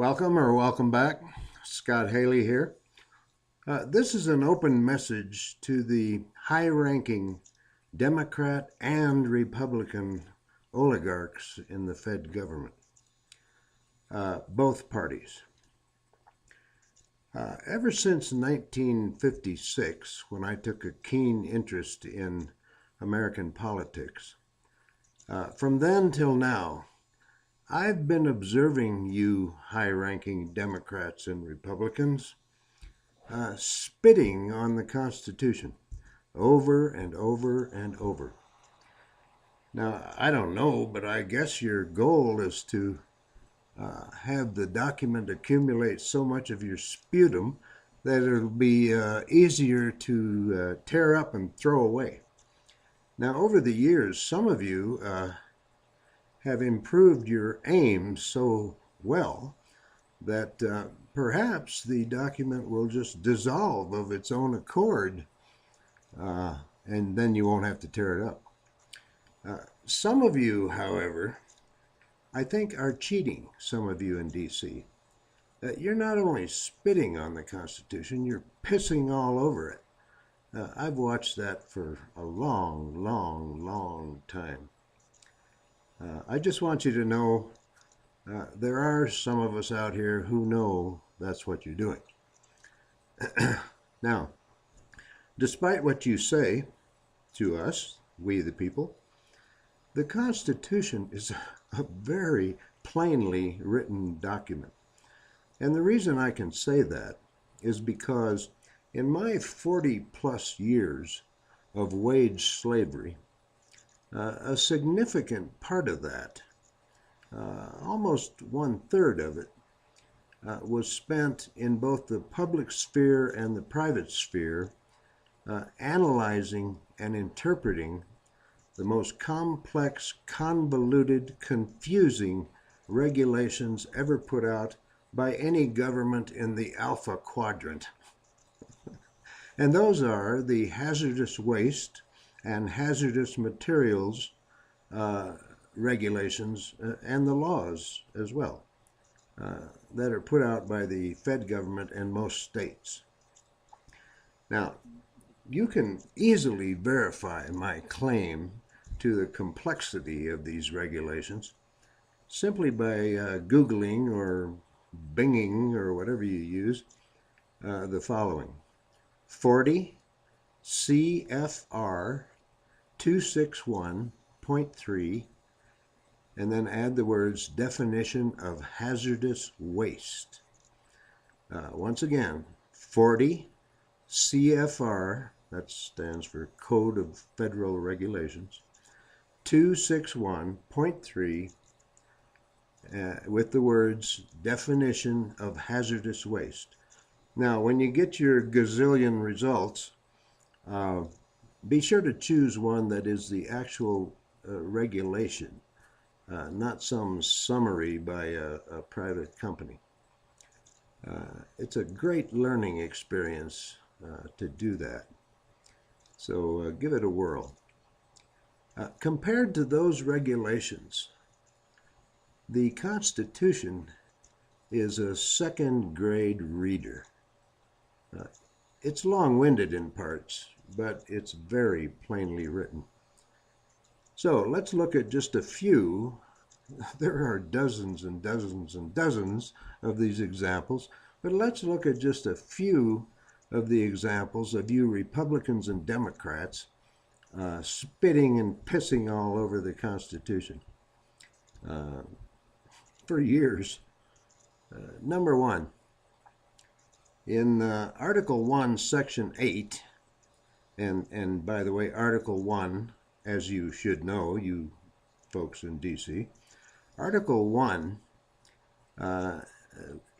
Welcome back. Scott Haley here. This is an open message to the high ranking Democrat and Republican oligarchs in the Fed government, both parties. Ever since 1956, when I took a keen interest in American politics, from then till now, I've been observing you high-ranking Democrats and Republicans spitting on the Constitution over and over and over. Now, I don't know, but I guess your goal is to have the document accumulate so much of your sputum that it'll be easier to tear up and throw away. Now, over the years, some of you have improved your aim so well that perhaps the document will just dissolve of its own accord, and then you won't have to tear it up. Some of you, however, I think are cheating, some of you in D.C. You're not only spitting on the Constitution, you're pissing all over it. I've watched that for a long time. I just want you to know there are some of us out here who know that's what you're doing. Now, despite what you say to us, we the people, the Constitution is a very plainly written document. And the reason I can say that is because in my 40-plus years of wage slavery, a significant part of that, almost 1/3 of it, was spent in both the public sphere and the private sphere, analyzing and interpreting the most complex, convoluted, confusing regulations ever put out by any government in the Alpha Quadrant. And those are the hazardous waste and hazardous materials regulations and the laws as well that are put out by the Fed government and most states. Now, you can easily verify my claim to the complexity of these regulations simply by Googling or Binging or whatever you use the following: 40 CFR 261.3, and then add the words definition of hazardous waste. Once again, 40 CFR, that stands for Code of Federal Regulations, 261.3, with the words definition of hazardous waste. Now, when you get your gazillion results, be sure to choose one that is the actual regulation, not some summary by a private company. It's a great learning experience to do that. So give it a whirl. Compared to those regulations, the Constitution is a second-grade reader. It's long-winded in parts, but it's very plainly written. So let's look at just a few. There are dozens and dozens and dozens of these examples, but let's look at just a few of the examples of you Republicans and Democrats spitting and pissing all over the Constitution for years. Number one, in Article 1, Section 8, and by the way, Article 1, as you should know, you folks in D.C., Article 1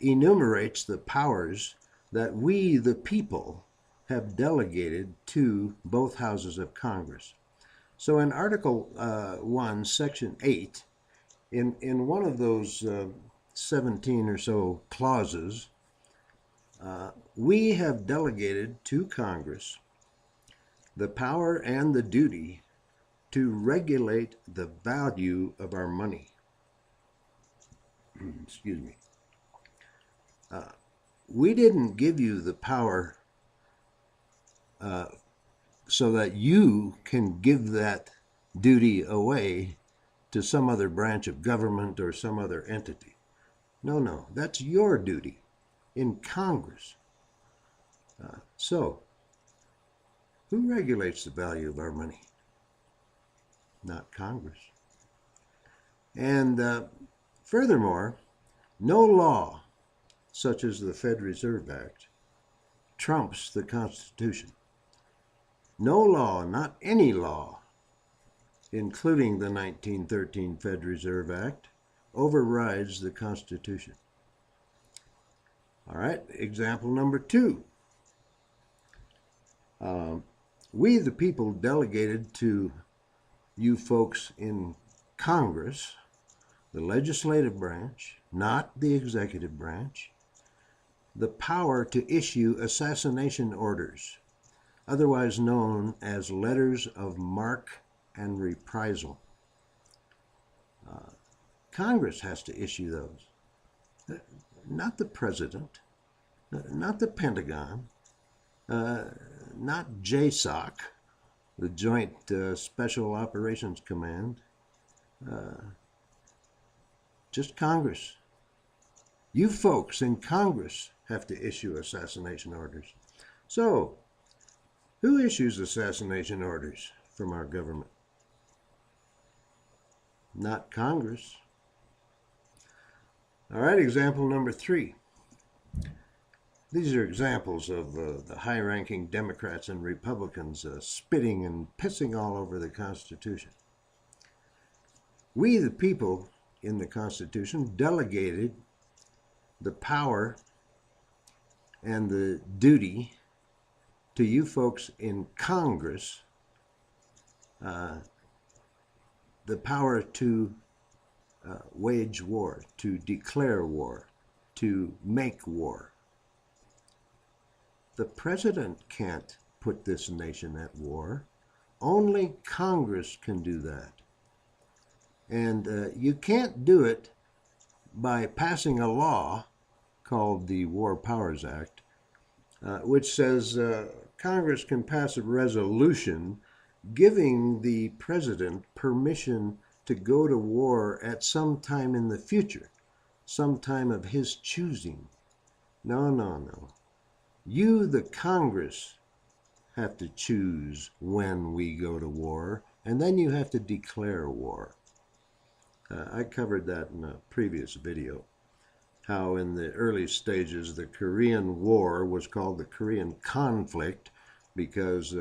enumerates the powers that we, the people, have delegated to both houses of Congress. So in Article 1, Section 8, in one of those 17 or so clauses, we have delegated to Congress the power and the duty to regulate the value of our money. Excuse me. We didn't give you the power so that you can give that duty away to some other branch of government or some other entity. No, that's your duty in Congress. So, who regulates the value of our money? Not Congress. And furthermore, no law, such as the Federal Reserve Act, trumps the Constitution. No law, not any law, including the 1913 Federal Reserve Act, overrides the Constitution. All right, example number 2. We, the people, delegated to you folks in Congress, the legislative branch, not the executive branch, the power to issue assassination orders, otherwise known as letters of marque and reprisal. Congress has to issue those, not the president, not the Pentagon, not JSOC, the Joint Special Operations Command, just Congress. You folks in Congress have to issue assassination orders. So, who issues assassination orders from our government? Not Congress. All right, example number 3. These are examples of the high-ranking Democrats and Republicans spitting and pissing all over the Constitution. We, the people, in the Constitution, delegated the power and the duty to you folks in Congress, the power to wage war, to declare war, to make war. The president can't put this nation at war. Only Congress can do that. And you can't do it by passing a law called the War Powers Act, which says Congress can pass a resolution giving the president permission to go to war at some time in the future, some time of his choosing. No. You, the Congress, have to choose when we go to war, and then you have to declare war. I covered that in a previous video, how in the early stages the Korean War was called the Korean conflict because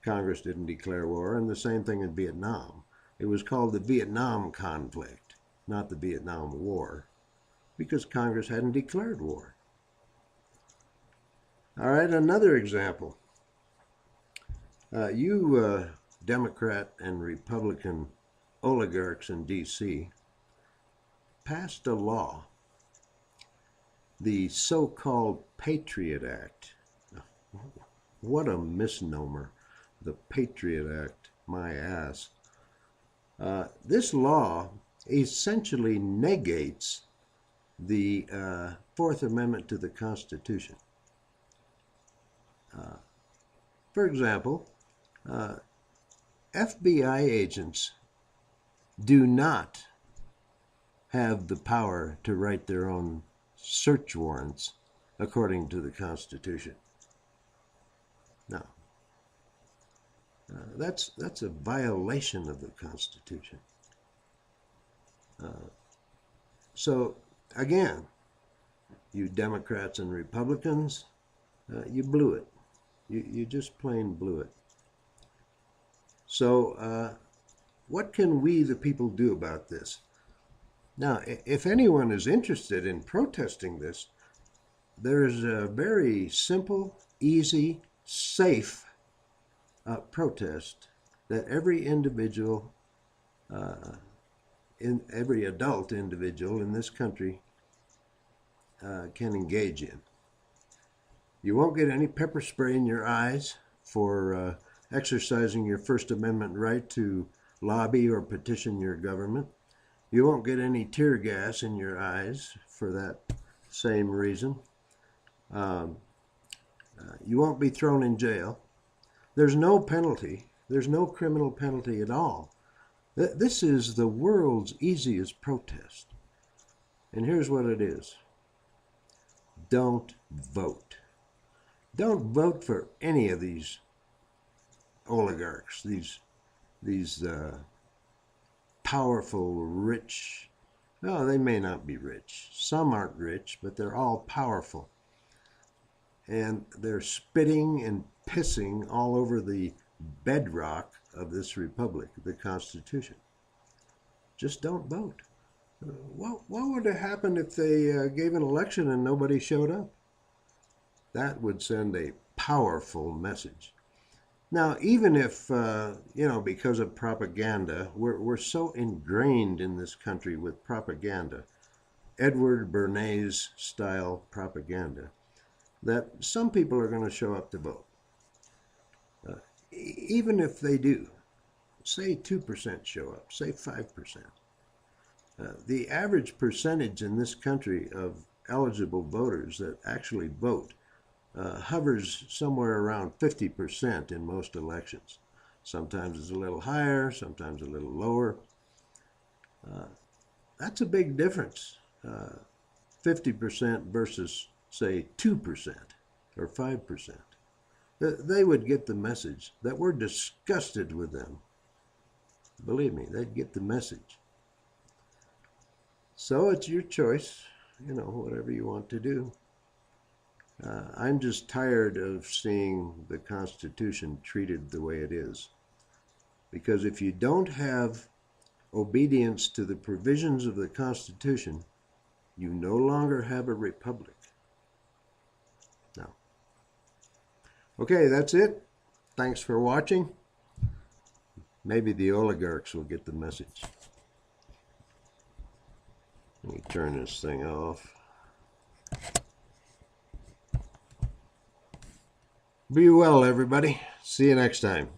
Congress didn't declare war, and the same thing in Vietnam. It was called the Vietnam conflict, not the Vietnam War, because Congress hadn't declared war. All right, another example. You Democrat and Republican oligarchs in D.C. passed a law, the so-called Patriot Act. What a misnomer, the Patriot Act, my ass. This law essentially negates the Fourth Amendment to the Constitution. For example, FBI agents do not have the power to write their own search warrants according to the Constitution. No. That's a violation of the Constitution. So, again, you Democrats and Republicans, you blew it. You just plain blew it. So, what can we, the people, do about this? Now, if anyone is interested in protesting this, there is a very simple, easy, safe protest that every individual, every adult individual in this country can engage in. You won't get any pepper spray in your eyes for exercising your First Amendment right to lobby or petition your government. You won't get any tear gas in your eyes for that same reason. You won't be thrown in jail. There's no penalty. There's no criminal penalty at all. This is the world's easiest protest. And here's what it is. Don't vote. Don't vote for any of these oligarchs, these powerful, rich. No, they may not be rich. Some aren't rich, but they're all powerful. And they're spitting and pissing all over the bedrock of this republic, the Constitution. Just don't vote. What would have happened if they gave an election and nobody showed up? That would send a powerful message. Now, even if, because of propaganda, we're so ingrained in this country with propaganda, Edward Bernays style propaganda, that some people are going to show up to vote. Even if they do, say 2% show up, say 5%. The average percentage in this country of eligible voters that actually vote hovers somewhere around 50% in most elections. Sometimes it's a little higher, sometimes a little lower. That's a big difference. 50% versus, say, 2% or 5%. They would get the message that we're disgusted with them. Believe me, they'd get the message. So it's your choice, whatever you want to do. I'm just tired of seeing the Constitution treated the way it is. Because if you don't have obedience to the provisions of the Constitution, you no longer have a republic. Now, okay, that's it. Thanks for watching. Maybe the oligarchs will get the message. Let me turn this thing off. Be well, everybody. See you next time.